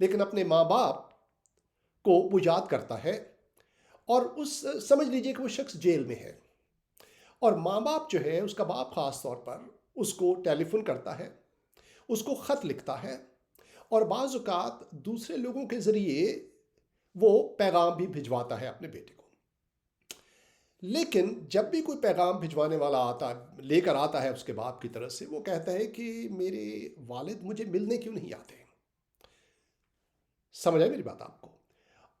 لیکن اپنے ماں باپ کو وہ یاد کرتا ہے، اور سمجھ لیجئے کہ وہ شخص جیل میں ہے، اور ماں باپ جو ہے، اس کا باپ خاص طور پر اس کو ٹیلی فون کرتا ہے، اس کو خط لکھتا ہے، اور بعض اوقات دوسرے لوگوں کے ذریعے وہ پیغام بھی بھجواتا ہے اپنے بیٹے کو۔ لیکن جب بھی کوئی پیغام بھجوانے والا لے کر آتا ہے اس کے باپ کی طرف سے، وہ کہتا ہے کہ میرے والد مجھے ملنے کیوں نہیں آتے؟ سمجھ آئی میری بات آپ کو؟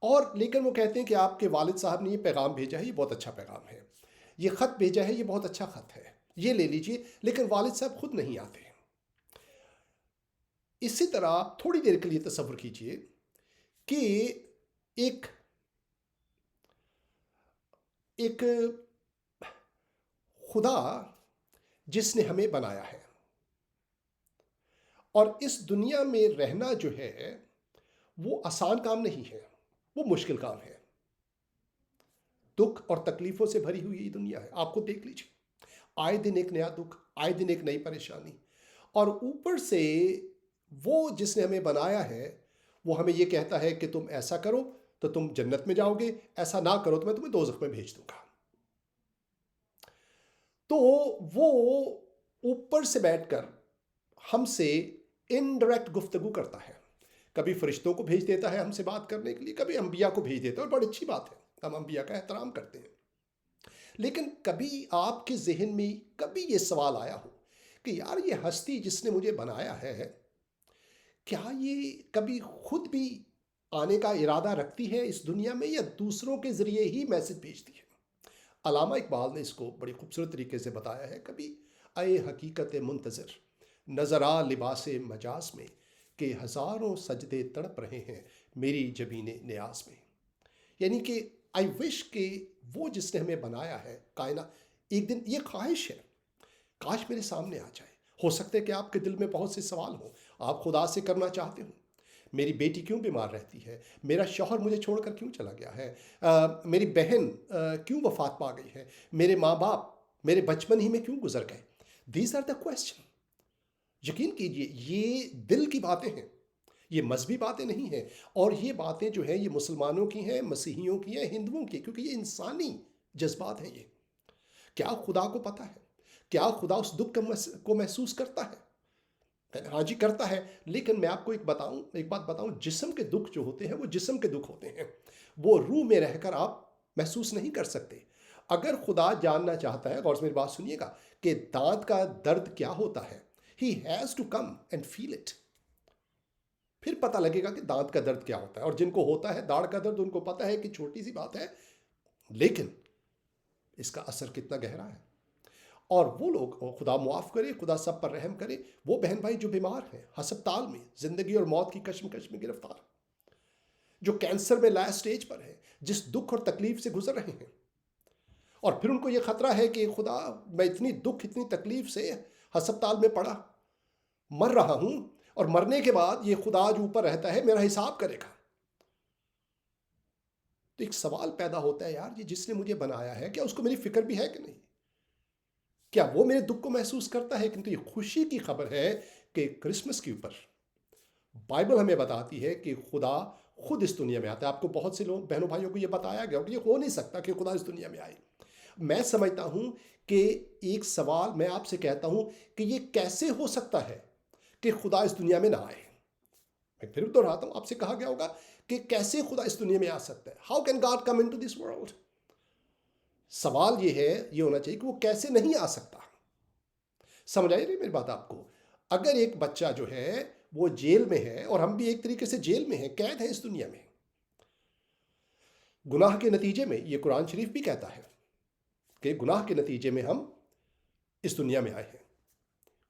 اور لیکن وہ کہتے ہیں کہ آپ کے والد صاحب نے یہ پیغام بھیجا ہے، یہ بہت اچھا پیغام ہے، یہ خط بھیجا ہے، یہ بہت اچھا خط ہے، یہ لے لیجئے، لیکن والد صاحب خود نہیں آتے۔ اسی طرح آپ تھوڑی دیر کے لیے تصور کیجئے کہ ایک خدا جس نے ہمیں بنایا ہے، اور اس دنیا میں رہنا جو ہے وہ آسان کام نہیں ہے، وہ مشکل کام ہے۔ دکھ اور تکلیفوں سے بھری ہوئی یہ دنیا ہے، آپ کو دیکھ لیجیے، آئے دن ایک نیا دکھ، آئے دن ایک نئی پریشانی، اور اوپر سے وہ جس نے ہمیں بنایا ہے وہ ہمیں یہ کہتا ہے کہ تم ایسا کرو تو تم جنت میں جاؤ گے، ایسا نہ کرو تو میں تمہیں دوزخ میں بھیج دوں گا۔ تو وہ اوپر سے بیٹھ کر ہم سے انڈائریکٹ گفتگو کرتا ہے، کبھی فرشتوں کو بھیج دیتا ہے ہم سے بات کرنے کے لیے، کبھی انبیاء کو بھیج دیتا ہے، اور بڑی اچھی بات ہے، ہم انبیاء کا احترام کرتے ہیں۔ لیکن کبھی آپ کے ذہن میں کبھی یہ سوال آیا ہو کہ یار یہ ہستی جس نے مجھے بنایا ہے، کیا یہ کبھی خود بھی آنے کا ارادہ رکھتی ہے اس دنیا میں، یا دوسروں کے ذریعے ہی میسج بھیجتی ہے؟ علامہ اقبال نے اس کو بڑی خوبصورت طریقے سے بتایا ہے، کبھی اے حقیقت منتظر نظر آ لباس مجاز میں، کہ ہزاروں سجدے تڑپ رہے ہیں میری جبین نیاز میں۔ یعنی کہ آئی وش کہ وہ جس نے ہمیں بنایا ہے کائنات، ایک دن یہ خواہش ہے کاش میرے سامنے آ جائے۔ ہو سکتا ہے کہ آپ کے دل میں بہت سے سوال ہوں، آپ خدا سے کرنا چاہتے ہوں، میری بیٹی کیوں بیمار رہتی ہے، میرا شوہر مجھے چھوڑ کر کیوں چلا گیا ہے، میری بہن کیوں وفات پا گئی ہے، میرے ماں باپ میرے بچپن ہی میں کیوں گزر گئے۔ These are the question. یقین کیجئے یہ دل کی باتیں ہیں، یہ مذہبی باتیں نہیں ہیں، اور یہ باتیں جو ہیں یہ مسلمانوں کی ہیں، مسیحیوں کی ہیں، ہندوؤں کی، کیونکہ یہ انسانی جذبات ہیں۔ یہ کیا خدا کو پتہ ہے؟ کیا خدا اس دکھ کو محسوس کرتا ہے؟ ہاں جی کرتا ہے، لیکن میں آپ کو ایک بات بتاؤں، جسم کے دکھ جو ہوتے ہیں وہ جسم کے دکھ ہوتے ہیں، وہ روح میں رہ کر آپ محسوس نہیں کر سکتے۔ اگر خدا جاننا چاہتا ہے، غور سے میری بات سنیے گا، کہ دانت کا درد کیا ہوتا ہے، he has to come and feel it، پھر پتہ لگے گا کہ دانت کا درد کیا ہوتا ہے۔ اور جن کو ہوتا ہے داڑھ کا درد، ان کو پتہ ہے کہ چھوٹی سی بات ہے، لیکن اس کا اثر کتنا گہرا ہے۔ اور وہ لوگ، خدا معاف کرے، خدا سب پر رحم کرے، وہ بہن بھائی جو بیمار ہیں، ہسپتال میں زندگی اور موت کی کشمکش میں گرفتار، جو کینسر میں لاسٹ سٹیج پر ہے، جس دکھ اور تکلیف سے گزر رہے ہیں، اور پھر ان کو یہ خطرہ ہے کہ خدا میں اتنی دکھ اتنی تکلیف سے ہسپتال میں پڑا، مر رہا ہوں، اور مرنے کے بعد یہ خدا جو اوپر رہتا ہے میرا حساب کرے گا۔ تو ایک سوال پیدا ہوتا ہے، یار یہ جس نے مجھے بنایا ہے، کیا اس کو میری فکر بھی ہے کہ نہیں؟ کیا وہ میرے دکھ کو محسوس کرتا ہے؟ کنتو یہ خوشی کی خبر ہے کہ کرسمس کے اوپر بائبل ہمیں بتاتی ہے کہ خدا خود اس دنیا میں آتا ہے۔ آپ کو بہت سے لوگ بہنوں بھائیوں کو یہ بتایا گیا کہ یہ ہو نہیں سکتا کہ خدا اس دنیا میں آئے۔ میں سمجھتا ہوں کہ ایک سوال میں آپ سے کہتا ہوں کہ یہ کیسے ہو سکتا ہے کہ خدا اس دنیا میں نہ آئے؟ میں پھر دہراتا ہوں، آپ سے کہا گیا ہوگا کہ کیسے خدا اس دنیا میں آ سکتا ہے، how can God come into this world? سوال یہ ہونا چاہیے کہ وہ کیسے نہیں آ سکتا۔ سمجھ آئی نہیں میری بات آپ کو؟ اگر ایک بچہ جو ہے وہ جیل میں ہے، اور ہم بھی ایک طریقے سے جیل میں ہیں، قید ہیں اس دنیا میں، گناہ کے نتیجے میں، یہ قرآن شریف بھی کہتا ہے کہ گناہ کے نتیجے میں ہم اس دنیا میں آئے ہیں۔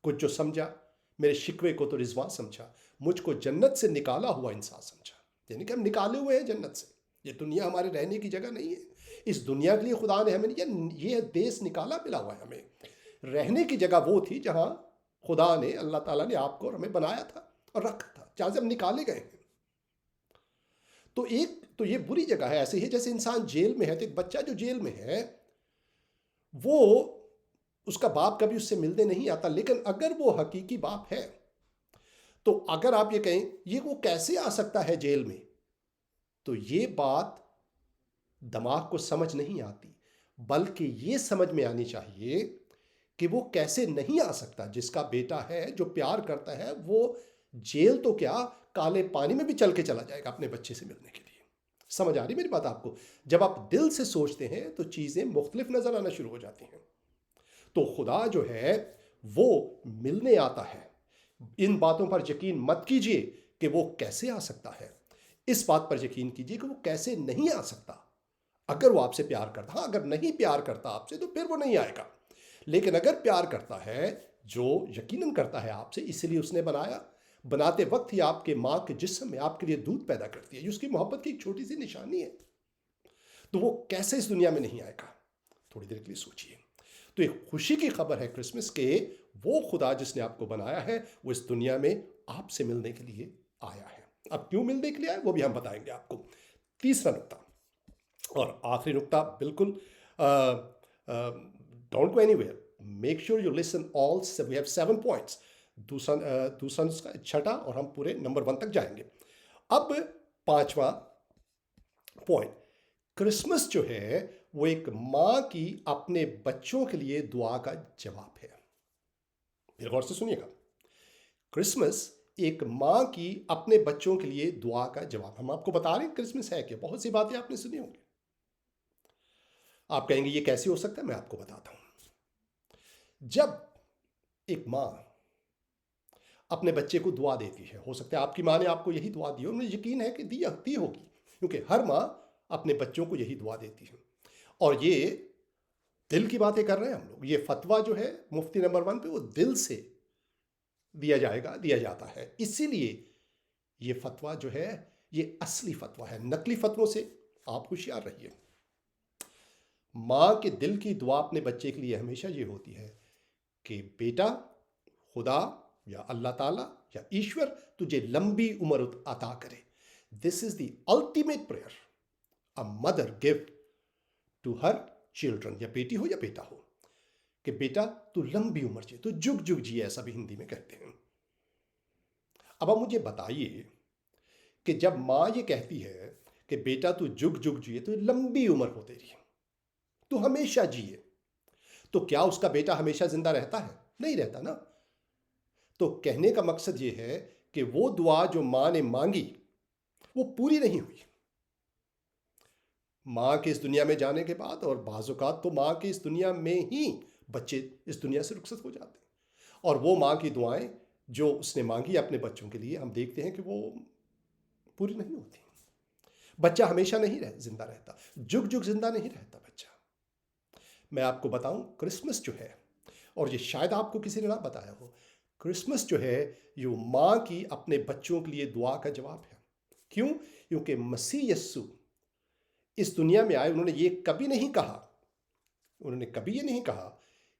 کچھ جو سمجھا میرے شکوے کو تو رضوان سمجھا، مجھ کو جنت سے نکالا ہوا انسان سمجھا۔ یعنی کہ ہم نکالے ہوئے ہیں جنت سے، یہ دنیا ہمارے رہنے کی جگہ نہیں ہے۔ اس دنیا کے لیے خدا نے ہمیں یہ دیس نکالا ملا ہوا ہے، ہمیں رہنے کی جگہ وہ تھی جہاں خدا نے، اللہ تعالیٰ نے آپ کو اور ہمیں بنایا تھا اور رکھا تھا، جہاں سے ہم نکالے گئے ہیں۔ تو یہ بری جگہ ہے، ایسے ہی جیسے انسان جیل میں ہے، تو ایک بچہ جو جیل میں ہے وہ، اس کا باپ کبھی اس سے ملنے نہیں آتا، لیکن اگر وہ حقیقی باپ ہے تو اگر آپ یہ کہیں یہ وہ کیسے آ سکتا ہے جیل میں، تو یہ بات دماغ کو سمجھ نہیں آتی، بلکہ یہ سمجھ میں آنی چاہیے کہ وہ کیسے نہیں آ سکتا۔ جس کا بیٹا ہے، جو پیار کرتا ہے، وہ جیل تو کیا، کالے پانی میں بھی چل کے چلا جائے گا اپنے بچے سے ملنے کے لیے۔ سمجھ آ رہی میری بات آپ کو؟ جب آپ دل سے سوچتے ہیں تو چیزیں مختلف نظر آنا شروع ہو جاتی ہیں۔ تو خدا جو ہے وہ ملنے آتا ہے۔ ان باتوں پر یقین مت کیجئے کہ وہ کیسے آ سکتا ہے، اس بات پر یقین کیجئے کہ وہ کیسے نہیں آ سکتا۔ اگر وہ آپ سے پیار کرتا، ہاں اگر نہیں پیار کرتا آپ سے تو پھر وہ نہیں آئے گا، لیکن اگر پیار کرتا ہے، جو یقیناً کرتا ہے آپ سے، اس لیے اس نے بنایا، بناتے وقت ہی آپ کے ماں کے جسم میں آپ کے لیے دودھ پیدا کرتی ہے، یہ اس کی محبت کی ایک چھوٹی سی نشانی ہے، تو وہ کیسے اس دنیا میں نہیں آئے گا؟ تھوڑی دیر کے لیے سوچئے۔ تو ایک خوشی کی خبر ہے کرسمس کے، وہ خدا جس نے آپ کو بنایا ہے وہ اس دنیا میں آپ سے ملنے کے لیے آیا ہے۔ اب کیوں ملنے کے لیے آیا وہ بھی ہم بتائیں گے آپ کو۔ تیسرا نقطہ اور آخری نقطہ، بالکل don't go anywhere, make sure you listen all, we have 7 points. دوسرا نسخہ، چھٹا، اور ہم پورے نمبر 1 تک جائیں گے۔ اب 5واں پوائنٹ، کرسمس جو ہے وہ ایک ماں کی اپنے بچوں کے لیے دعا کا جواب ہے۔ پھر غور سے سنیے گا، کرسمس ایک ماں کی اپنے بچوں کے لیے دعا کا جواب۔ ہم آپ کو بتا رہے ہیں کرسمس ہے کہ بہت سی باتیں آپ نے سنی ہوں گی، آپ کہیں گے یہ کیسے ہو سکتا ہے، میں آپ کو بتاتا ہوں۔ جب ایک ماں اپنے بچے کو دعا دیتی ہے، ہو سکتا ہے آپ کی ماں نے آپ کو یہی دعا دی ہو، مجھے یقین ہے کہ دی ہوگی، کیونکہ ہر ماں اپنے بچوں کو یہی دعا دیتی ہے، اور یہ دل کی باتیں کر رہے ہیں ہم لوگ۔ یہ فتویٰ جو ہے مفتی نمبر 1 پہ، وہ دل سے دیا جاتا ہے، اسی لیے یہ فتویٰ جو ہے یہ اصلی فتویٰ ہے، نقلی فتووں سے آپ ہوشیار رہیے۔ ماں کے دل کی دعا اپنے بچے کے لیے ہمیشہ یہ ہوتی ہے کہ بیٹا، خدا یا اللہ تعالیٰ یا ایشور تجھے لمبی عمر عطا کرے۔ This is the ultimate prayer a mother give to her children، یا بیٹی ہو یا بیٹا ہو، کہ بیٹا تو لمبی عمر جیے، تو جگ جگ جیے، ایسا بھی ہندی میں کہتے ہیں۔ اب آپ مجھے بتائیے کہ جب ماں یہ کہتی ہے کہ بیٹا تو جگ جگ جیے، تو لمبی عمر ہو تیری، تو ہمیشہ جیے، تو کیا اس کا بیٹا ہمیشہ زندہ رہتا ہے؟ نہیں رہتا نا۔ تو کہنے کا مقصد یہ ہے کہ وہ دعا جو ماں نے مانگی وہ پوری نہیں ہوئی۔ ماں کے اس دنیا میں جانے کے بعد، اور بعض اوقات تو ماں کے اس دنیا میں ہی بچے اس دنیا سے رخصت ہو جاتے ہیں، اور وہ ماں کی دعائیں جو اس نے مانگی اپنے بچوں کے لیے، ہم دیکھتے ہیں کہ وہ پوری نہیں ہوتی۔ بچہ ہمیشہ نہیں زندہ رہتا، جگ جگ زندہ نہیں رہتا بچہ۔ میں آپ کو بتاؤں، کرسمس جو ہے، اور یہ شاید آپ کو کسی نے نہ بتایا ہو، کرسمس جو ہے یہ ماں کی اپنے بچوں کے لیے دعا کا جواب ہے۔ کیوں؟ کیونکہ مسیح یسوع اس دنیا میں آئے، انہوں نے یہ کبھی نہیں کہا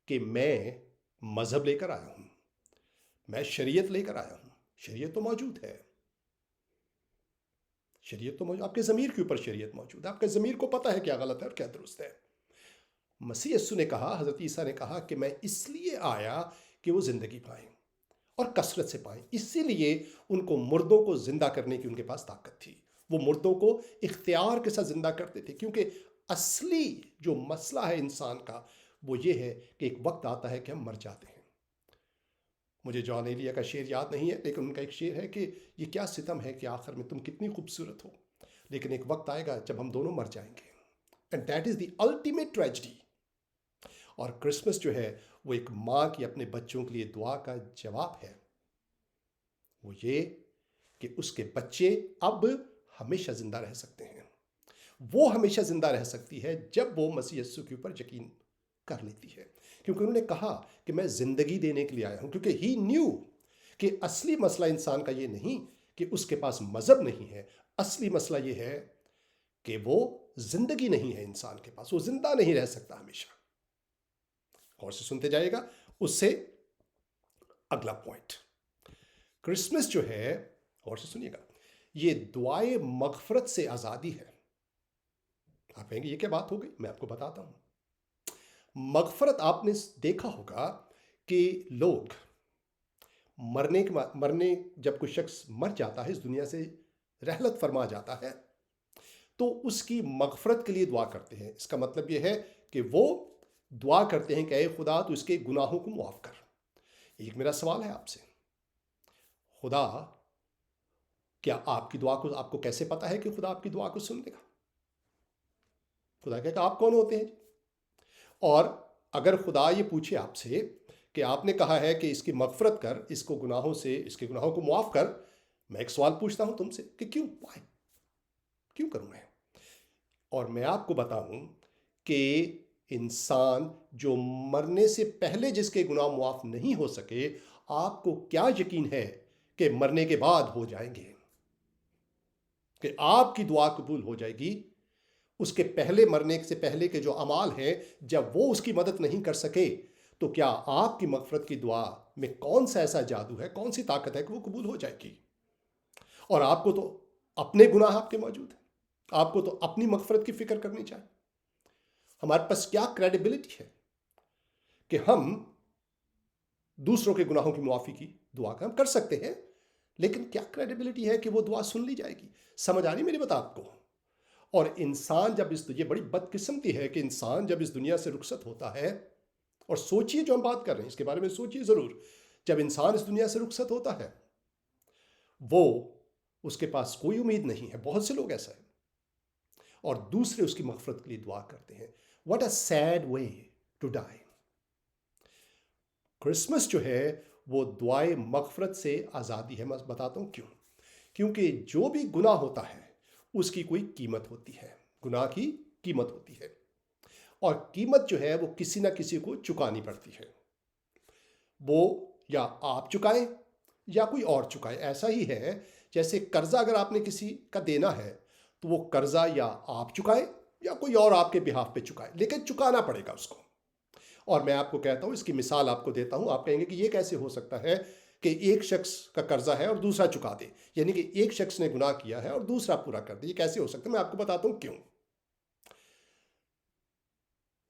کہ میں مذہب لے کر آیا ہوں، میں شریعت لے کر آیا ہوں۔ شریعت تو موجود ہے، آپ کے ضمیر کے اوپر شریعت موجود ہے، آپ کے ضمیر کو پتہ ہے کیا غلط ہے اور کیا درست ہے۔ مسیح یسوع نے کہا، حضرت عیسیٰ نے کہا کہ میں اس لیے آیا کہ وہ زندگی پائیں اور کثرت سے پائیں، اسی لیے ان کو مردوں کو زندہ کرنے کی ان کے پاس طاقت تھی، وہ مردوں کو اختیار کے ساتھ زندہ کرتے تھے، کیونکہ اصلی جو مسئلہ ہے انسان کا وہ یہ ہے کہ ایک وقت آتا ہے کہ ہم مر جاتے ہیں۔ مجھے جان ایلیا کا شعر یاد نہیں ہے، لیکن ان کا ایک شعر ہے کہ یہ کیا ستم ہے کہ آخر میں تم کتنی خوبصورت ہو، لیکن ایک وقت آئے گا جب ہم دونوں مر جائیں گے، and that is the ultimate tragedy. اور کرسمس جو ہے وہ ایک ماں کی اپنے بچوں کے لیے دعا کا جواب ہے، وہ یہ کہ اس کے بچے اب ہمیشہ زندہ رہ سکتے ہیں۔ وہ ہمیشہ زندہ رہ سکتی ہے جب وہ مسیح یسوع کے اوپر یقین کر لیتی ہے، کیونکہ انہوں نے کہا کہ میں زندگی دینے کے لیے آیا ہوں، کیونکہ ہی نیو کہ اصلی مسئلہ انسان کا یہ نہیں کہ اس کے پاس مذہب نہیں ہے، اصلی مسئلہ یہ ہے کہ وہ زندگی نہیں ہے انسان کے پاس، وہ زندہ نہیں رہ سکتا ہمیشہ۔ اور سے سنتے جائے گا، اس سے اگلا پوائنٹ، کرسمس جو ہے، اور سے سنیے گا، یہ دعائے مغفرت سے آزادی ہے۔ آپ کہیں گے یہ کیا بات ہو گئی؟ میں آپ کو بتاتا ہوں۔ مغفرت، آپ نے دیکھا ہوگا کہ لوگ مرنے جب کوئی شخص مر جاتا ہے، اس دنیا سے رحلت فرما جاتا ہے، تو اس کی مغفرت کے لیے دعا کرتے ہیں۔ اس کا مطلب یہ ہے کہ وہ دعا کرتے ہیں کہ اے خدا تو اس کے گناہوں کو معاف کر۔ ایک میرا سوال ہے آپ سے، خدا کیا آپ کی دعا کو، آپ کو کیسے پتا ہے کہ خدا آپ کی دعا کو سن لے گا؟ خدا کہے کہ آپ کون ہوتے ہیں جی؟ اور اگر خدا یہ پوچھے آپ سے کہ آپ نے کہا ہے کہ اس کی مغفرت کر، اس کو گناہوں سے، اس کے گناہوں کو معاف کر، میں ایک سوال پوچھتا ہوں تم سے کہ کیوں؟ why؟ کیوں کروں میں؟ اور میں آپ کو بتاؤں کہ انسان جو مرنے سے پہلے جس کے گناہ معاف نہیں ہو سکے، آپ کو کیا یقین ہے کہ مرنے کے بعد ہو جائیں گے، کہ آپ کی دعا قبول ہو جائے گی؟ اس کے پہلے، مرنے سے پہلے کے جو اعمال ہیں، جب وہ اس کی مدد نہیں کر سکے، تو کیا آپ کی مغفرت کی دعا میں کون سا ایسا جادو ہے، کون سی طاقت ہے کہ وہ قبول ہو جائے گی؟ اور آپ کو تو اپنے گناہ آپ کے موجود ہیں، آپ کو تو اپنی مغفرت کی فکر کرنی چاہیے۔ ہمارے پاس کیا کریڈیبلٹی ہے کہ ہم دوسروں کے گناہوں کی معافی کی دعا کا ہم کر سکتے ہیں، لیکن کیا کریڈیبلٹی ہے کہ وہ دعا سن لی جائے گی؟ سمجھ آ رہی میری بات آپ کو؟ اور انسان جب یہ بڑی بدقسمتی ہے کہ انسان جب اس دنیا سے رخصت ہوتا ہے، اور سوچئے جو ہم بات کر رہے ہیں اس کے بارے میں سوچئے ضرور، جب انسان اس دنیا سے رخصت ہوتا ہے، وہ اس کے پاس کوئی امید نہیں ہے۔ بہت سے لوگ ایسا ہے، اور دوسرے اس کی مغفرت کے لیے دعا کرتے ہیں۔ What a sad way to die. Christmas جو ہے وہ دعائے مغفرت سے آزادی ہے۔ میں بتاتا ہوں کیوں۔ کیونکہ جو بھی گناہ ہوتا ہے اس کی کوئی قیمت ہوتی ہے، گناہ کی قیمت ہوتی ہے، اور قیمت جو ہے وہ کسی نہ کسی کو چکانی پڑتی ہے۔ وہ یا آپ چکائیں یا کوئی اور چکائے۔ ایسا ہی ہے جیسے قرضہ اگر آپ نے کسی کا دینا ہے تو وہ قرضہ یا آپ چکائیں یا کوئی اور آپ کے بہاف پہ چکائے، لیکن چکانا پڑے گا اس کو۔ اور میں آپ کو کہتا ہوں، اس کی مثال آپ کو دیتا ہوں۔ آپ کہیں گے کہ یہ کیسے ہو سکتا ہے کہ ایک شخص کا قرضہ ہے اور دوسرا چکا دے، یعنی کہ ایک شخص نے گناہ کیا ہے اور دوسرا پورا کر دے، یہ کیسے ہو سکتا ہے؟ میں آپ کو بتاتا ہوں کیوں۔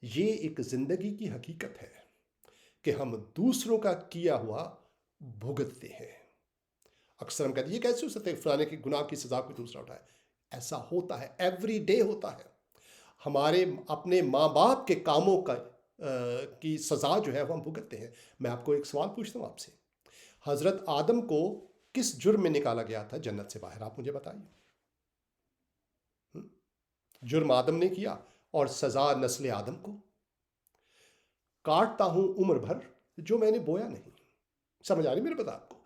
یہ ایک زندگی کی حقیقت ہے کہ ہم دوسروں کا کیا ہوا بھگتتے ہیں۔ اکثر ہم کہتے ہیں یہ کیسے ہو سکتا ہے فلانے کے گناہ کی سزا کوئی دوسرا اٹھائے؟ ایسا ہوتا ہے، ایوری ڈے ہوتا ہے۔ ہمارے اپنے ماں باپ کے کاموں کی سزا جو ہے وہ ہم بھگتتے ہیں۔ میں آپ کو ایک سوال پوچھتا ہوں آپ سے، حضرت آدم کو کس جرم میں نکالا گیا تھا جنت سے باہر؟ آپ مجھے بتائیے۔ جرم آدم نے کیا اور سزا نسل آدم کو۔ کاٹتا ہوں عمر بھر جو میں نے بویا نہیں۔ سمجھ آ رہی میرے بات آپ کو؟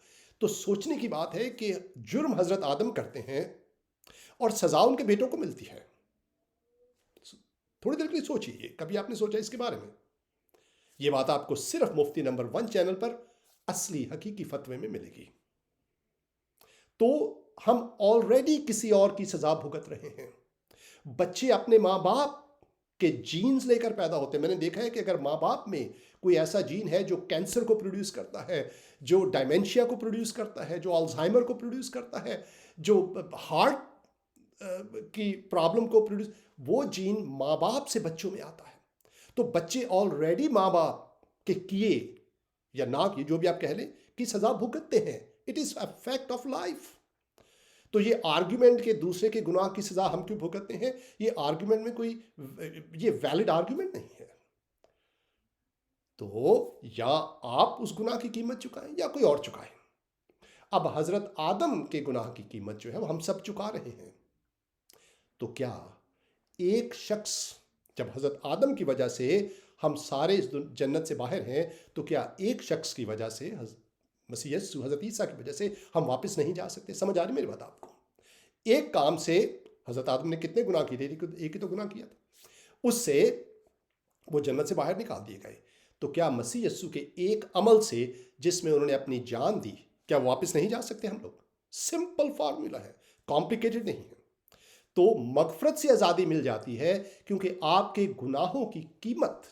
تو سوچنے کی بات ہے کہ جرم حضرت آدم کرتے ہیں اور سزا ان کے بیٹوں کو ملتی ہے۔ تھوڑی دیر کے لیے سوچیے، کبھی آپ نے سوچا اس کے بارے میں؟ یہ بات آپ کو صرف مفتی نمبر 1 چینل پر اصلی حقیقی فتوے میں ملے گی۔ تو ہم آلریڈی کسی اور کی سزا بھگت رہے ہیں۔ بچے اپنے ماں باپ کے جینز لے کر پیدا ہوتے ہیں۔ میں نے دیکھا ہے کہ اگر ماں باپ میں کوئی ایسا جین ہے جو کینسر کو پروڈیوس کرتا ہے، جو ڈائمینشیا کو پروڈیوس کرتا ہے، جو الزائمر کو پروڈیوس کرتا ہے، جو ہارٹ کی پرابلم کو پروڈیوس، وہ جین ماں باپ سے بچوں میں آتا ہے۔ تو بچے آلریڈی ماں باپ کے کیے یا نہ کیے، جو بھی آپ کہہ لیں، کی سزا بھگتتے ہیں۔ It is a fact of life. تو یہ آرگیومنٹ کہ دوسرے کے گناہ کی سزا ہم کیوں بھگتتے ہیں، یہ آرگیومنٹ میں کوئی یہ ویلڈ آرگیومنٹ نہیں ہے۔ تو یا آپ اس گناہ کی قیمت چکائیں یا کوئی اور چکائیں۔ اب حضرت آدم کے گناہ کی قیمت جو ہے وہ ہم سب چکا رہے ہیں۔ تو کیا ایک شخص، جب حضرت آدم کی وجہ سے ہم سارے اس جنت سے باہر ہیں، تو کیا ایک شخص کی وجہ سے، مسیح یسوع حضرت عیسیٰ کی وجہ سے ہم واپس نہیں جا سکتے؟ سمجھ آ رہی میری بات آپ کو؟ ایک کام سے حضرت آدم نے کتنے گناہ کیے تھے؟ ایک ہی تو گناہ کیا تھا، اس سے وہ جنت سے باہر نکال دیے گئے۔ تو کیا مسیح یسوع کے ایک عمل سے، جس میں انہوں نے اپنی جان دی، کیا واپس نہیں جا سکتے ہم لوگ؟ سمپل فارمولا ہے، کمپلیکیٹڈ نہیں ہے۔ تو مغفرت سے آزادی مل جاتی ہے کیونکہ آپ کے گناہوں کی قیمت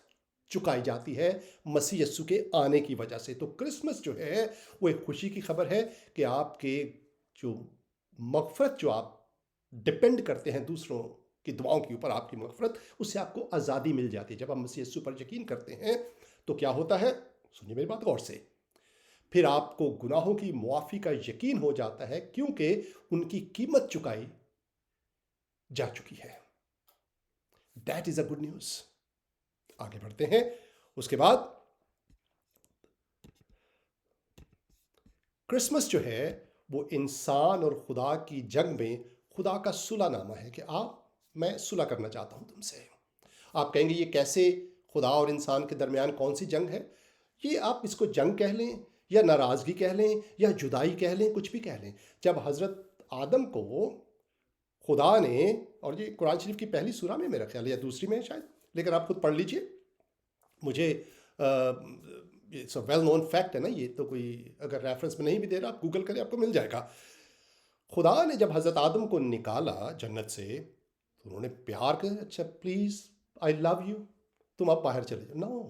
چکائی جاتی ہے مسیح یسوع کے آنے کی وجہ سے۔ تو کرسمس جو ہے وہ ایک خوشی کی خبر ہے کہ آپ کے جو مغفرت، جو آپ ڈپینڈ کرتے ہیں دوسروں کی دعاؤں کے اوپر، آپ کی مغفرت، اس سے آپ کو آزادی مل جاتی ہے۔ جب ہم مسیح یسوع پر یقین کرتے ہیں تو کیا ہوتا ہے؟ سنیے میری بات غور سے۔ پھر آپ کو گناہوں کی معافی کا یقین ہو جاتا ہے کیونکہ ان کی قیمت چکائی جا چکی ہے. That is a good news. آگے بڑھتے ہیں. اس کے بعد کرسمس جو ہے وہ انسان اور خدا کی جنگ میں خدا کا صلح نامہ ہے کہ میں صلح کرنا چاہتا ہوں تم سے. آپ کہیں گے یہ کیسے خدا اور انسان کے درمیان کون سی جنگ ہے؟ یہ آپ اس کو جنگ کہہ لیں یا ناراضگی کہہ لیں یا جدائی کہہ لیں، کچھ بھی کہہ لیں. جب حضرت آدم کو خدا نے، اور یہ قرآن شریف کی پہلی سورہ میں میرا خیال ہے یا دوسری میں شاید، لیکن آپ خود پڑھ لیجئے. مجھے it's a well known fact ہے نا، یہ تو کوئی اگر ریفرنس میں نہیں بھی دے رہا آپ گوگل کریں آپ کو مل جائے گا. خدا نے جب حضرت آدم کو نکالا جنت سے تو انہوں نے پیار کر، اچھا پلیز آئی لو یو، تم اب باہر چلے جاؤ. نو،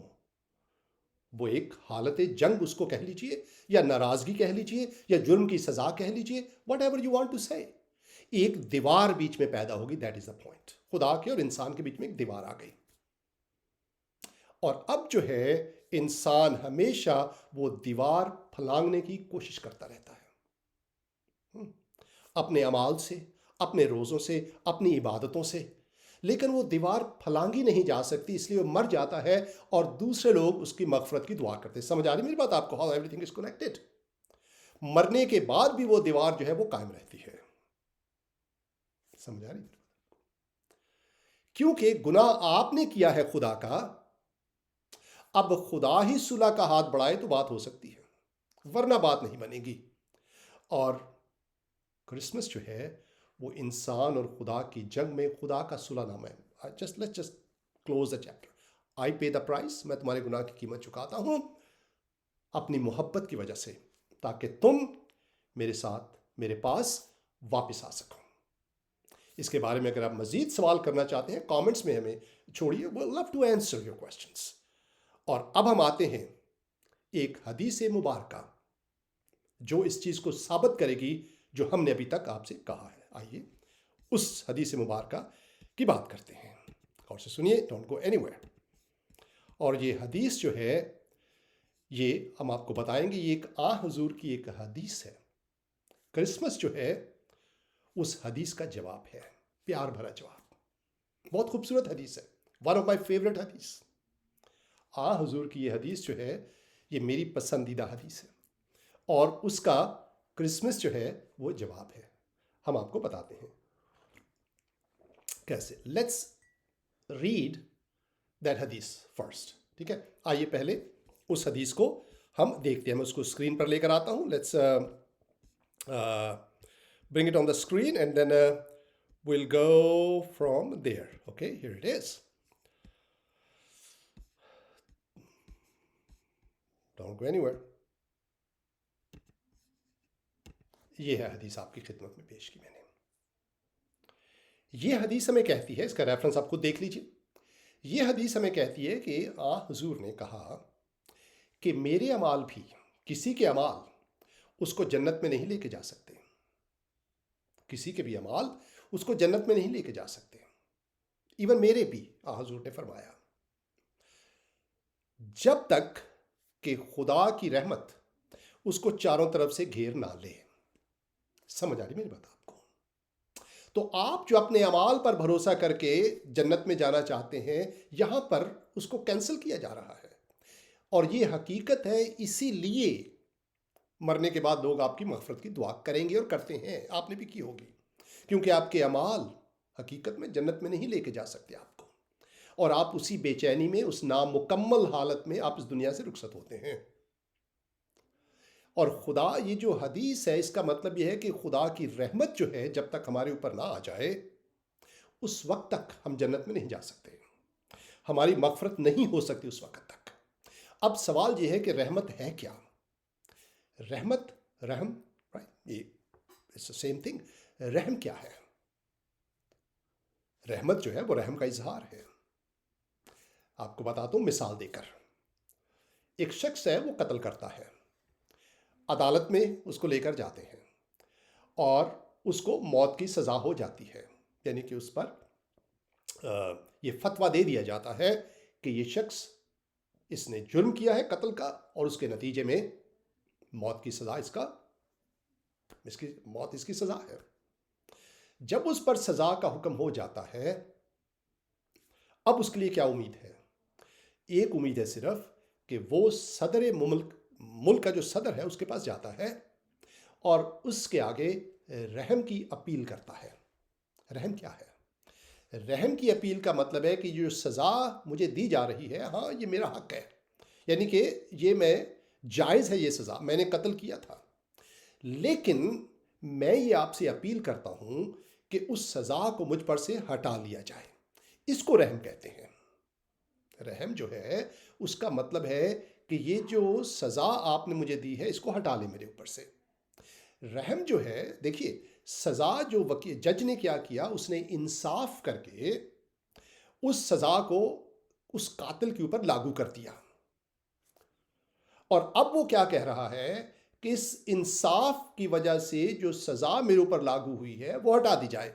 وہ ایک حالت جنگ اس کو کہہ لیجئے یا ناراضگی کہہ لیجئے یا جرم کی سزا کہہ لیجئے، whatever you want to say. ایک دیوار بیچ میں پیدا ہوگی. That is the point. خدا کے اور انسان کے بیچ میں ایک دیوار آ گئی. اور اب جو ہے انسان ہمیشہ وہ دیوار پھلانگنے کی کوشش کرتا رہتا ہے، اپنے اعمال سے، اپنے روزوں سے، اپنی عبادتوں سے. لیکن وہ دیوار پھلانگی نہیں جا سکتی، اس لیے وہ مر جاتا ہے اور دوسرے لوگ اس کی مغفرت کی دعا کرتے ہیں. سمجھ آ رہی میری بات آپ کو؟ How every thing is connected. مرنے کے بعد بھی وہ دیوار جو ہے وہ قائم رہتی ہے. سمجھ آ رہی؟ کیونکہ گناہ آپ نے کیا ہے خدا کا، اب خدا ہی صلح کا ہاتھ بڑھائے تو بات ہو سکتی ہے، ورنہ بات نہیں بنے گی. اور کرسمس جو ہے وہ انسان اور خدا کی جنگ میں خدا کا صلح نامہ ہے. let's just close the chapter. I pay the price. میں تمہارے گناہ کی قیمت چکاتا ہوں اپنی محبت کی وجہ سے، تاکہ تم میرے ساتھ میرے پاس واپس آ سکو. اس کے بارے میں اگر آپ مزید سوال کرنا چاہتے ہیں کامنٹس میں ہمیں چھوڑیے. we'll love to answer your questions. اور اب ہم آتے ہیں ایک حدیث مبارکہ جو اس چیز کو ثابت کرے گی جو ہم نے ابھی تک آپ سے کہا ہے. آئیے اس حدیث مبارکہ کی بات کرتے ہیں. اور سے سنیے، ڈونٹ گو اینی ویئر. اور یہ حدیث جو ہے یہ ہم آپ کو بتائیں گے، یہ ایک حضور کی ایک حدیث ہے. کرسمس جو ہے اس حدیث کا جواب ہے، پیار بھرا جواب. بہت خوبصورت حدیث ہے، ون آف مائی فیوریٹ حدیث. حضور کی یہ حدیث جو ہے یہ میری پسندیدہ حدیث ہے، اور اس کا کرسمس جو ہے وہ جواب ہے. ہم آپ کو بتاتے ہیں کیسے. لیٹس ریڈ دیٹ حدیث فرسٹ. ٹھیک ہے، آئیے پہلے اس حدیث کو ہم دیکھتے ہیں. میں اس کو اسکرین پر لے کر آتا ہوں. Let's bring it on the screen and then we'll go from there. Okay, here it is. Don't go anywhere. یہ ہے حدیث آپ کی خدمت میں پیش کی میں نے. یہ حدیث ہمیں کہتی ہے، اس کا ریفرنس آپ خود دیکھ لیجئے. یہ حدیث ہمیں کہتی ہے کہ حضور نے کہا کہ میرے اعمال بھی، کسی کے اعمال اس کو جنت میں نہیں لے کے جا سکتے. کسی کے بھی اعمال اس کو جنت میں نہیں لے کے جا سکتے، ایون میرے بھی. حضور نے فرمایا جب تک کہ خدا کی رحمت اس کو چاروں طرف سے گھیر نہ لے. سمجھ آ رہی میری بات آپ کو؟ تو آپ جو اپنے اعمال پر بھروسہ کر کے جنت میں جانا چاہتے ہیں، یہاں پر اس کو کینسل کیا جا رہا ہے. اور یہ حقیقت ہے، اسی لیے مرنے کے بعد لوگ آپ کی مغفرت کی دعا کریں گے اور کرتے ہیں. آپ نے بھی کی ہوگی، کیونکہ آپ کے اعمال حقیقت میں جنت میں نہیں لے کے جا سکتے آپ کو. اور آپ اسی بے چینی میں، اس نامکمل حالت میں آپ اس دنیا سے رخصت ہوتے ہیں. اور خدا، یہ جو حدیث ہے اس کا مطلب یہ ہے کہ خدا کی رحمت جو ہے جب تک ہمارے اوپر نہ آ جائے اس وقت تک ہم جنت میں نہیں جا سکتے. ہماری مغفرت نہیں ہو سکتی اس وقت تک. اب سوال یہ ہے کہ رحمت ہے کیا؟ رحمت، رحم، یہ سیم تھنگ. رحم کیا ہے؟ رحمت جو ہے وہ رحم کا اظہار ہے. آپ کو بتاتا ہوں مثال دے کر. ایک شخص ہے، وہ قتل کرتا ہے، عدالت میں اس کو لے کر جاتے ہیں اور اس کو موت کی سزا ہو جاتی ہے. یعنی کہ اس پر یہ فتویٰ دے دیا جاتا ہے کہ یہ شخص، اس نے جرم کیا ہے قتل کا، اور اس کے نتیجے میں موت کی سزا موت اس کی سزا ہے۔ جب اس پر سزا کا حکم ہو جاتا ہے، اب اس کے لیے کیا امید ہے؟ ایک امید ہے صرف کہ وہ صدر ملک کا جو صدر ہے اس کے پاس جاتا ہے اور اس کے آگے رحم کی اپیل کرتا ہے۔ رحم کیا ہے؟ رحم کی اپیل کا مطلب ہے کہ جو سزا مجھے دی جا رہی ہے، ہاں یہ میرا حق ہے، یعنی کہ یہ جائز ہے، یہ سزا میں نے قتل کیا تھا، لیکن میں یہ آپ سے اپیل کرتا ہوں کہ اس سزا کو مجھ پر سے ہٹا لیا جائے۔ اس کو رحم کہتے ہیں۔ رحم جو ہے اس کا مطلب ہے کہ یہ جو سزا آپ نے مجھے دی ہے اس کو ہٹا لیں میرے اوپر سے۔ رحم جو ہے، دیکھیے سزا جو جج نے کیا اس نے انصاف کر کے اس سزا کو اس قاتل کے اوپر لاگو کر دیا، اور اب وہ کیا کہہ رہا ہے کہ اس انصاف کی وجہ سے جو سزا میرے اوپر لاگو ہوئی ہے وہ ہٹا دی جائے۔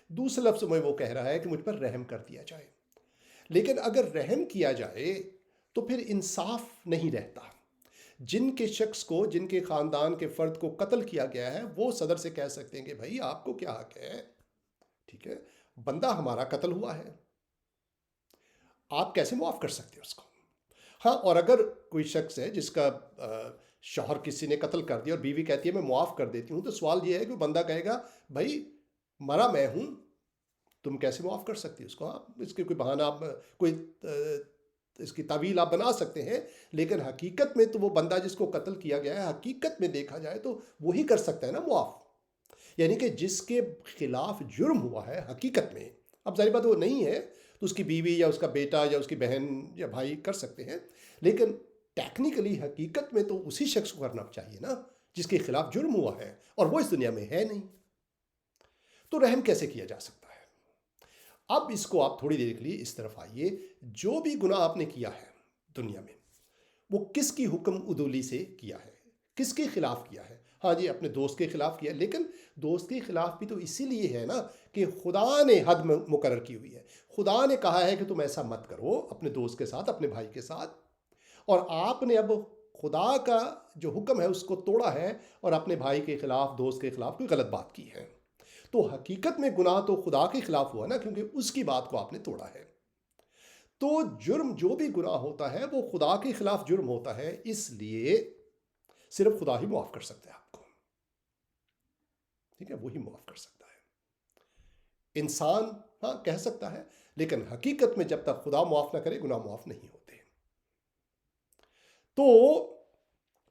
دوسرے لفظ میں وہ کہہ رہا ہے کہ مجھ پر رحم کر دیا جائے۔ لیکن اگر رحم کیا جائے تو پھر انصاف نہیں رہتا۔ جن کے شخص کو، جن کے خاندان کے فرد کو قتل کیا گیا ہے، وہ صدر سے کہہ سکتے ہیں کہ بھائی آپ کو کیا حق ہے، ٹھیک ہے، بندہ ہمارا قتل ہوا ہے، آپ کیسے معاف کر سکتے ہیں اس کو؟ ہاں، اور اگر کوئی شخص ہے جس کا شوہر کسی نے قتل کر دیا اور بیوی کہتی ہے میں معاف کر دیتی ہوں، تو سوال یہ ہے کہ بندہ کہے گا بھائی مرا میں ہوں، تم کیسے معاف کر سکتی اس کو؟ اس کے کوئی بہانہ، آپ کوئی اس کی تعویل آپ بنا سکتے ہیں، لیکن حقیقت میں تو وہ بندہ جس کو قتل کیا گیا ہے، حقیقت میں دیکھا جائے تو وہی کر سکتا ہے نا معاف۔ یعنی کہ جس کے خلاف جرم ہوا ہے حقیقت میں، اب ظاہر بات وہ نہیں ہے تو اس کی بیوی یا اس کا بیٹا یا اس کی بہن یا بھائی کر سکتے ہیں، لیکن ٹیکنیکلی حقیقت میں تو اسی شخص کو کرنا چاہیے نا جس کے خلاف جرم ہوا ہے، اور وہ اس دنیا میں ہے نہیں۔ تو رحم کیسے کیا جا سکتا ہے؟ اب اس کو آپ تھوڑی دیر کے لیے اس طرف آئیے، جو بھی گناہ آپ نے کیا ہے دنیا میں، وہ کس کی حکم عدولی سے کیا ہے، کس کے خلاف کیا ہے؟ ہاں جی، اپنے دوست کے خلاف کیا، لیکن دوست کے خلاف بھی تو اسی لیے ہے نا کہ خدا نے حد مقرر کی ہوئی ہے۔ خدا نے کہا ہے کہ تم ایسا مت کرو اپنے دوست کے ساتھ، اپنے بھائی کے ساتھ، اور آپ نے اب خدا کا جو حکم ہے اس کو توڑا ہے اور اپنے بھائی کے خلاف، دوست کے خلاف کوئی غلط بات کی ہے، تو حقیقت میں گناہ تو خدا کے خلاف ہوا نا، کیونکہ اس کی بات کو آپ نے توڑا ہے۔ تو جرم، جو بھی گناہ ہوتا ہے وہ خدا کے خلاف جرم ہوتا ہے، اس لیے صرف خدا ہی معاف کر سکتا ہے آپ کو، ٹھیک ہے، وہی معاف کر سکتا ہے۔ انسان ہاں کہہ سکتا ہے، لیکن حقیقت میں جب تک خدا معاف نہ کرے گناہ معاف نہیں ہوتے۔ تو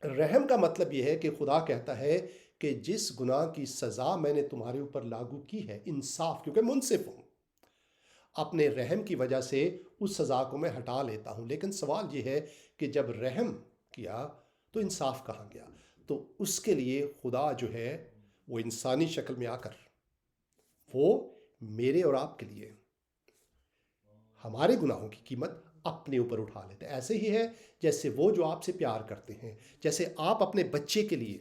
رحم کا مطلب یہ ہے کہ خدا کہتا ہے کہ جس گناہ کی سزا میں نے تمہارے اوپر لاگو کی ہے، انصاف، کیونکہ منصف ہوں، اپنے رحم کی وجہ سے اس سزا کو میں ہٹا لیتا ہوں۔ لیکن سوال یہ ہے کہ جب رحم کیا تو انصاف کہاں گیا؟ تو اس کے لیے خدا جو ہے وہ انسانی شکل میں آ کر وہ میرے اور آپ کے لیے ہمارے گناہوں کی قیمت اپنے اوپر اٹھا لیتے ہیں۔ ایسے ہی ہے جیسے وہ جو آپ سے پیار کرتے ہیں، جیسے آپ اپنے بچے کے لیے،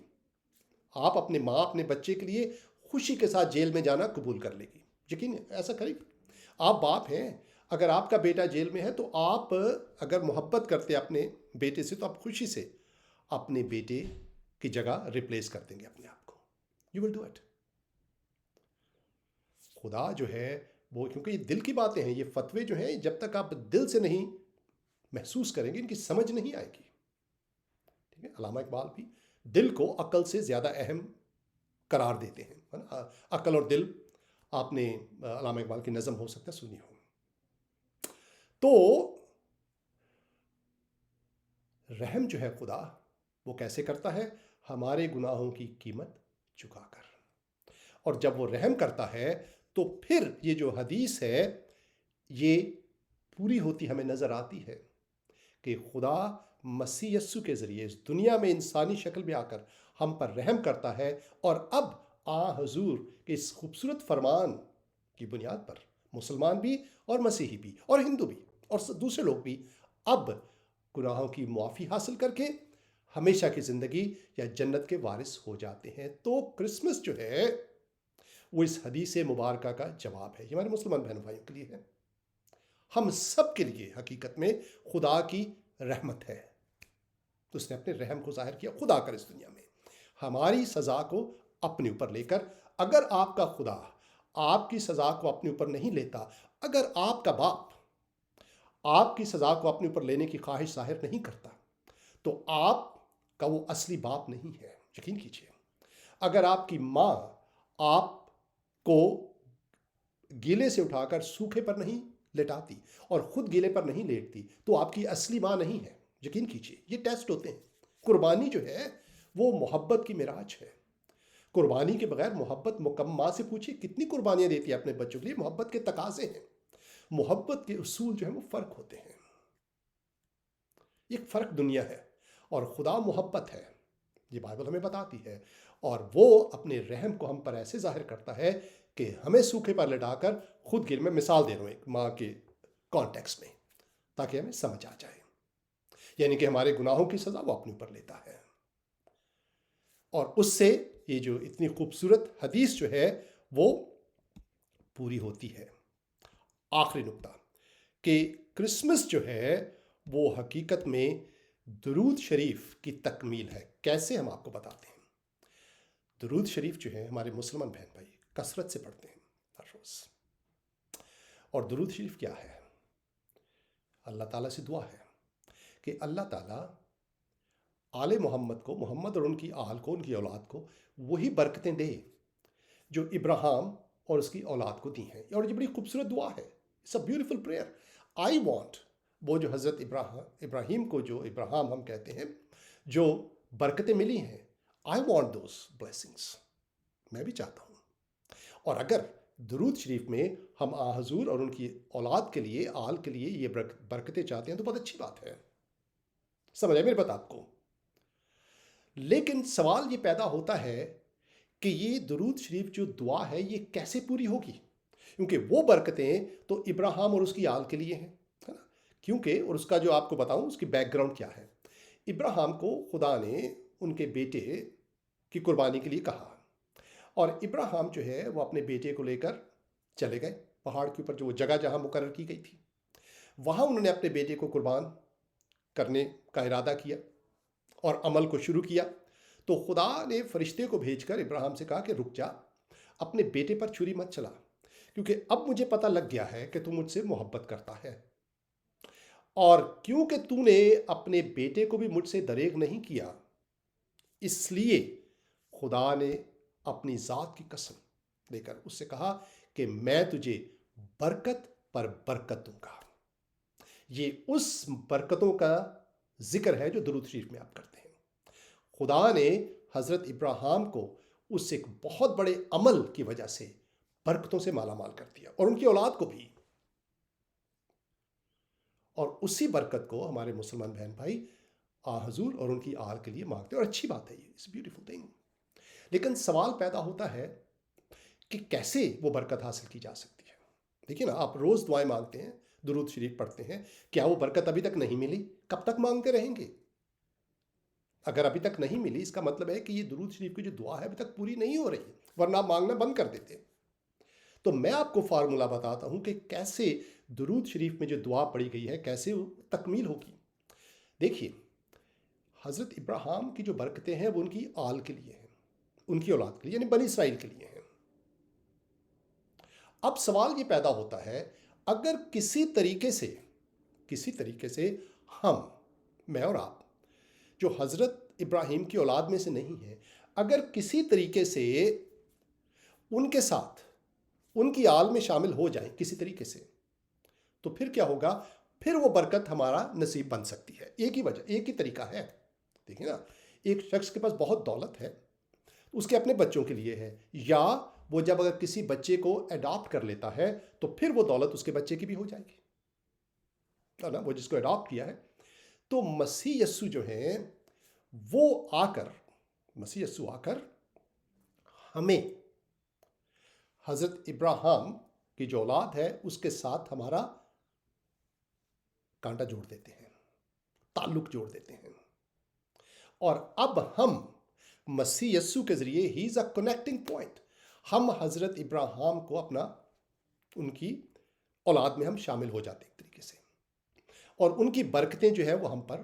آپ اپنے ماں اپنے بچے کے لیے خوشی کے ساتھ جیل میں جانا قبول کر لے گی، یقین ایسا کریں۔ آپ باپ ہیں، اگر آپ کا بیٹا جیل میں ہے تو آپ اگر محبت کرتے ہیں اپنے بیٹے سے تو آپ خوشی سے اپنے بیٹے کی جگہ ریپلیس کر دیں گے اپنے آپ کو، یو ول ڈو اٹ۔ خدا جو ہے وہ، کیونکہ یہ دل کی باتیں ہیں، یہ فتوے جو ہیں جب تک آپ دل سے نہیں محسوس کریں گے ان کی سمجھ نہیں آئے گی، ٹھیک ہے۔ علامہ اقبال بھی دل کو عقل سے زیادہ اہم قرار دیتے ہیں، عقل اور دل، آپ نے علامہ اقبال کی نظم ہو سکتا ہے سنی ہو۔ تو رحم جو ہے خدا وہ کیسے کرتا ہے؟ ہمارے گناہوں کی قیمت چکا کر۔ اور جب وہ رحم کرتا ہے تو پھر یہ جو حدیث ہے یہ پوری ہوتی ہمیں نظر آتی ہے کہ خدا مسیح یسوع کے ذریعے اس دنیا میں انسانی شکل میں آ کر ہم پر رحم کرتا ہے، اور اب حضور کے اس خوبصورت فرمان کی بنیاد پر مسلمان بھی اور مسیحی بھی اور ہندو بھی اور دوسرے لوگ بھی اب گناہوں کی معافی حاصل کر کے ہمیشہ کی زندگی یا جنت کے وارث ہو جاتے ہیں۔ تو کرسمس جو ہے وہ اس حدیث مبارکہ کا جواب ہے، یہ ہمارے مسلمان بہن بھائیوں کے لیے ہے، ہم سب کے لیے حقیقت میں خدا کی رحمت ہے۔ تو اس نے اپنے رحم کو ظاہر کیا خدا کر اس دنیا میں ہماری سزا کو اپنے اوپر لے کر. اگر آپ کا خدا آپ کی سزا کو اپنے اوپر نہیں لیتا، اگر آپ کا باپ آپ کی سزا کو اپنے اوپر لینے کی خواہش ظاہر نہیں کرتا، تو آپ کا وہ اصلی باپ نہیں ہے. یقین کیجیے. اگر آپ کی ماں آپ کو گیلے سے اٹھا کر سوکھے پر نہیں لٹاتی اور خود گیلے پر نہیں لیٹتی، تو آپ کی اصلی ماں نہیں ہے. یقین کیجیے. یہ ٹیسٹ ہوتے ہیں. قربانی جو ہے وہ محبت کی معراج ہے. قربانی کے بغیر محبت مکمل. ماں سے پوچھیے کتنی قربانیاں دیتی ہے اپنے بچوں کے لیے. محبت کے تقاضے ہیں. محبت کے اصول جو ہیں وہ فرق ہوتے ہیں. ایک فرق دنیا ہے اور خدا محبت ہے. یہ بائبل ہمیں بتاتی ہے. اور وہ اپنے رحم کو ہم پر ایسے ظاہر کرتا ہے کہ ہمیں سوکھے پر لٹا کر خود گر. میں مثال دے رہا ہوں ایک ماں کے کانٹیکس میں تاکہ ہمیں سمجھ آ جائے. یعنی کہ ہمارے گناہوں کی سزا وہ اپنے اوپر لیتا ہے. اور اس سے یہ جو اتنی خوبصورت حدیث جو ہے وہ پوری ہوتی ہے. آخری نقطہ کہ کرسمس جو ہے وہ حقیقت میں درود شریف کی تکمیل ہے. کیسے ہم آپ کو بتاتے ہیں. درود شریف جو ہے ہمارے مسلمان بہن بھائی کثرت سے پڑھتے ہیں ہر روز. اور درود شریف کیا ہے؟ اللہ تعالیٰ سے دعا ہے کہ اللہ تعالیٰ آل محمد کو، محمد اور ان کی آل کو، ان کی اولاد کو وہی برکتیں دے جو ابراہیم اور اس کی اولاد کو دی ہیں. اور یہ بڑی خوبصورت دعا ہے. It's a beautiful prayer. I want وہ جو حضرت ابراہیم کو، جو ابراہیم ہم کہتے ہیں، جو برکتیں ملی ہیں، آئی وانٹ دوز بلیسنگس. میں بھی چاہتا ہوں. اور اگر درود شریف میں ہم حضور اور ان کی اولاد کے لیے، آل کے لیے یہ برکتیں چاہتے ہیں تو بہت اچھی بات ہے. سمجھ آئے میری بات آپ کو. لیکن سوال یہ پیدا ہوتا ہے کہ یہ درود شریف جو دعا ہے یہ کیسے پوری ہوگی؟ کیونکہ وہ برکتیں تو ابراہیم اور اس کی آل کے لیے ہیں، ہے نا. کیونکہ اور اس کا جو آپ کو بتاؤں اس کی بیک گراؤنڈ کیا ہے. ابراہیم کو خدا نے ان کے بیٹے کی قربانی کے لیے کہا، اور ابراہیم جو ہے وہ اپنے بیٹے کو لے کر چلے گئے پہاڑ کے اوپر، جو وہ جگہ جہاں مقرر کی گئی تھی. وہاں انہوں نے اپنے بیٹے کو قربان کرنے کا ارادہ کیا اور عمل کو شروع کیا. تو خدا نے فرشتے کو بھیج کر ابراہیم سے کہا کہ رک جا، اپنے بیٹے پر چھری مت چلا، کیونکہ اب مجھے پتہ لگ گیا ہے کہ تو مجھ سے محبت کرتا ہے، اور کیونکہ تو نے اپنے بیٹے کو بھی مجھ سے دریغ نہیں کیا، اس لیے خدا نے اپنی ذات کی قسم لے کر اس سے کہا کہ میں تجھے برکت پر برکت دوں گا. یہ اس برکتوں کا ذکر ہے جو درود شریف میں آپ کرتے ہیں. خدا نے حضرت ابراہیم کو اس ایک بہت بڑے عمل کی وجہ سے برکتوں سے مالا مال کر دیا، اور ان کی اولاد کو بھی. اور اسی برکت کو ہمارے مسلمان بہن بھائی حضور اور ان کی آل کے لیے مانگتے ہیں، اور اچھی بات ہے. یہ اٹس بیوٹیفل تھنگ. لیکن سوال پیدا ہوتا ہے کہ کیسے وہ برکت حاصل کی جا سکتی ہے. دیکھیے نا، آپ روز دعائیں مانگتے ہیں، درود شریف پڑھتے ہیں، کیا وہ برکت ابھی تک نہیں ملی؟ کب تک مانگتے رہیں گے؟ اگر ابھی تک نہیں ملی اس کا مطلب ہے کہ یہ درود شریف کی جو دعا ہے ابھی تک پوری نہیں ہو رہی، ورنہ آپ مانگنا بند کر دیتے. تو میں آپ کو فارمولہ بتاتا ہوں کہ کیسے درود شریف میں جو دعا پڑھی گئی ہے کیسے وہ تکمیل ہوگی. دیکھیے، حضرت ابراہیم کی جو برکتیں ہیں وہ ان کی آل کے لیے ہیں، ان کی اولاد کے لیے، یعنی بنی اسرائیل کے لیے ہیں. اب سوال یہ پیدا ہوتا ہے، اگر کسی طریقے سے ہم، میں اور آپ، جو حضرت ابراہیم کی اولاد میں سے نہیں ہیں، اگر کسی طریقے سے ان کے ساتھ ان کی آل میں شامل ہو جائیں کسی طریقے سے، تو پھر کیا ہوگا؟ پھر وہ برکت ہمارا نصیب بن سکتی ہے. ایک ہی طریقہ ہے. دیکھیں نا، ایک شخص کے پاس بہت دولت ہے، اس کے اپنے بچوں کے لیے ہے، یا وہ جب اگر کسی بچے کو اڈاپٹ کر لیتا ہے تو پھر وہ دولت اس کے بچے کی بھی ہو جائے گی، ہے نا، وہ جس کو اڈاپٹ کیا ہے. تو مسیح یسوع جو ہیں وہ مسیح یسوع آ کر ہمیں حضرت ابراہیم کی جو اولاد ہے اس کے ساتھ ہمارا کانٹا جوڑ دیتے ہیں، تعلق جوڑ دیتے ہیں. اور اب ہم مسیح یسوع کے ذریعے ہی از اے کنیکٹنگ پوائنٹ. ہم حضرت ابراہیم کو ان کی اولاد میں ہم شامل ہو جاتے ہیں ایک طریقے سے، اور ان کی برکتیں جو ہے وہ ہم پر